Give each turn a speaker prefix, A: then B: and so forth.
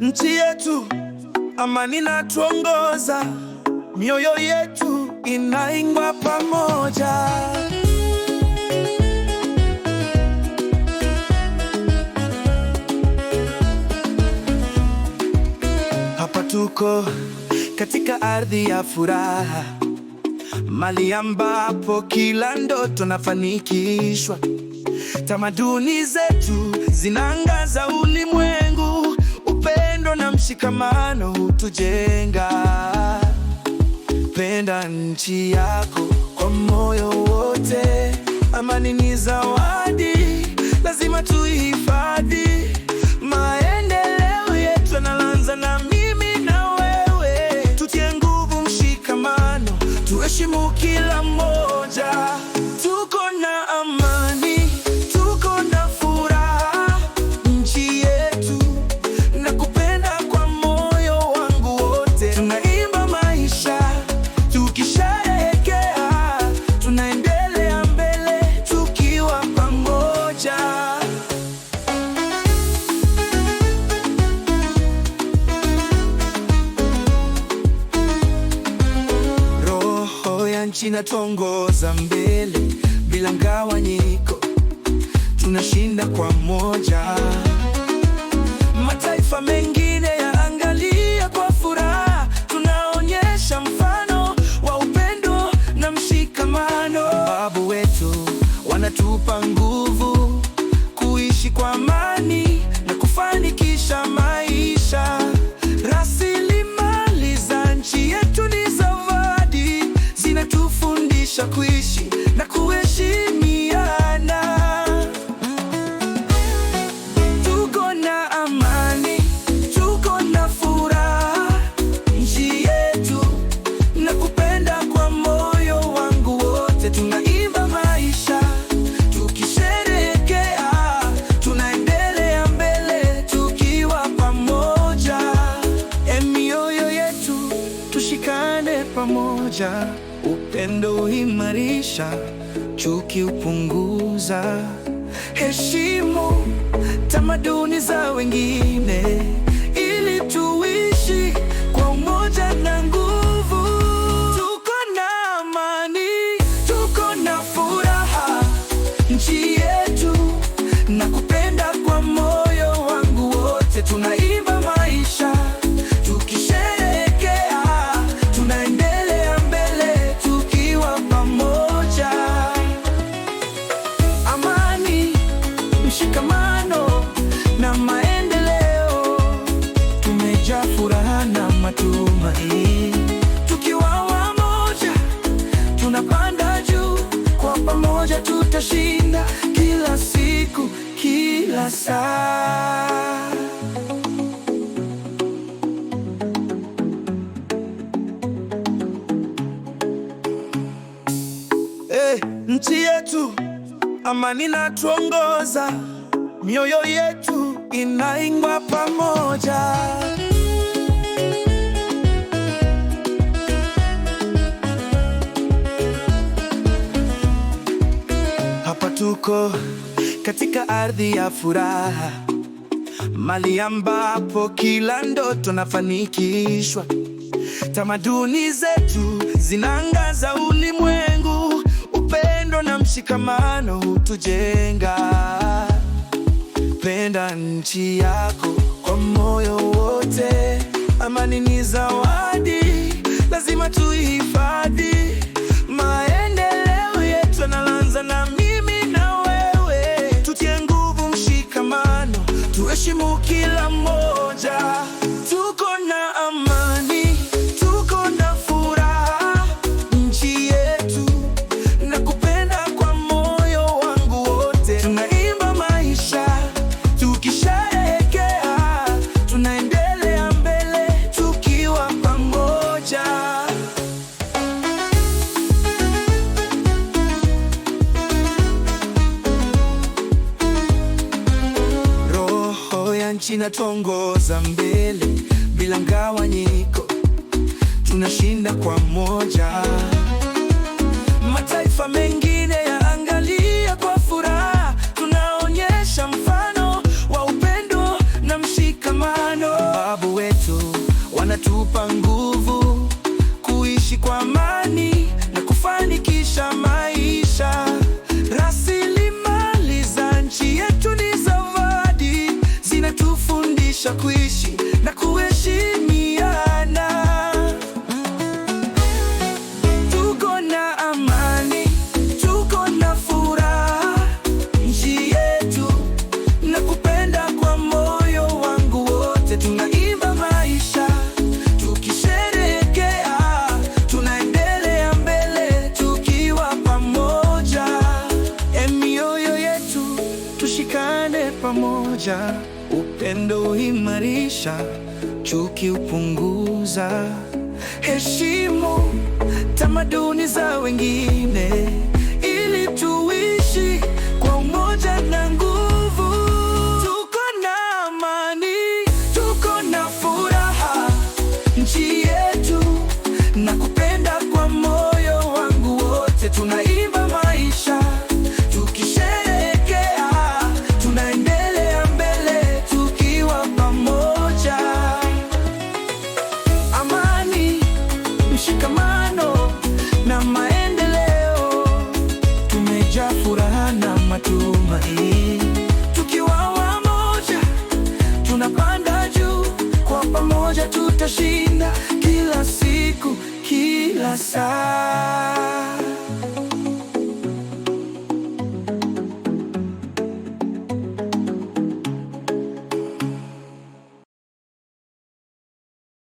A: Nchi yetu amani inatuongoza, mioyo yetu inaimba pamoja. Hapa tuko katika ardhi ya furaha, mahali ambapo kila ndoto nafanikishwa. Tamaduni zetu zinaangaza ulimwengu, upendo na mshikamano hutujenga. Penda nchi yako kwa moyo wote, amani ni zawadi, lazima tuihifadhi. Maendeleo yetu yanaanza na mimi na wewe, tutie nguvu, mshikamano, tuheshimu kila mmoja. Tuko na amani, tuko na furaha, nchi yetu nakupenda kwa moyo wangu wote. Tunaimba maisha, tukisherehekea, tunaendelea mbele tukiwa pamoja. Roho ya nchi inatuongoza mbele bila mgawanyiko, tunashinda kwa moja. Mataifa mengine yaangalia kwa furaha, tunaonyesha mfano wa upendo na mshikamano. Babu wetu wanatupa nguvu kuishi kwa amani na kufanikisha maisha. Rasilimali za nchi yetu ni zawadi, zinatufundisha kuishi na kuheshimiana. Tuko na amani, tuko na furaha, nchi yetu nakupenda kwa moyo wangu wote. Tunaimba maisha, tukisherehekea, tunaendelea mbele tukiwa pamoja. Mioyo yetu tushikane pamoja, upendo imarisha, chuki upunguza. Heshimu tamaduni za wengine, ili tuishi kwa umoja na nguvu. Tuko na amani, tuko na furaha, nchi yetu nakupenda kwa moyo wangu wote. Tunaimba maisha, tukisherehekea, tunaendelea mbele tukiwa pamoja. Amani, mshikamano na maendeleo, tumejaa furaha na matumaini. Tukiwa wamoja, tunapanda juu, kwa pamoja tutashinda kila siku, kila saa. Nchi yetu amani inatuongoza, mioyo yetu inaimba pamoja. Hapa tuko katika ardhi ya furaha, mahali ambapo kila ndoto nafanikishwa. Tamaduni zetu zinaangaza ulimwengu, upendo na mshikamano hutujenga. Penda nchi yako kwa moyo wote, amani ni zawadi, lazima tuihifadhi. Maendeleo yetu yanaanza na mimi na wewe, tutie nguvu, mshikamano, tuheshimu kila mmoja. Tuko na amani, tuko na furaha, nchi yetu nakupenda kwa moyo wangu wote. Tunaimba maisha, tukisherehekea, tunaendelea mbele tukiwa pamoja. Roho ya nchi inatuongoza mbele bila mgawanyiko, tunashinda kwa moja. Mataifa mengine yaangalia kwa furaha, tunaonyesha mfano wa upendo na mshikamano. wanatupa nguvu kuishi kwa amani na kufanikisha maisha. Rasilimali za nchi yetu ni zawadi, zinatufundisha kuishi na kuheshimiana. Tuko na amani, tuko na furaha, nchi yetu na kupenda kwa moyo wangu wote. Tunaimba maisha tukisherehekea, tunaendelea mbele tukiwa pamoja. Mioyo yetu tushikane pamoja, upendo imarisha, chuki upunguza. Heshimu tamaduni za wengine ili tuishi kwa umoja na nguvu. Tuko na amani, tuko na furaha, nchi yetu na kupenda kwa moyo wangu wote. Tunaimba maisha tukisherehekea, tunaendelea mbele tukiwa pamoja. Amani, mshikamano na maendeleo, tumejaa furaha na matumaini. Tukiwa wamoja, tunapanda juu, kwa pamoja tutashinda kila siku, kila saa.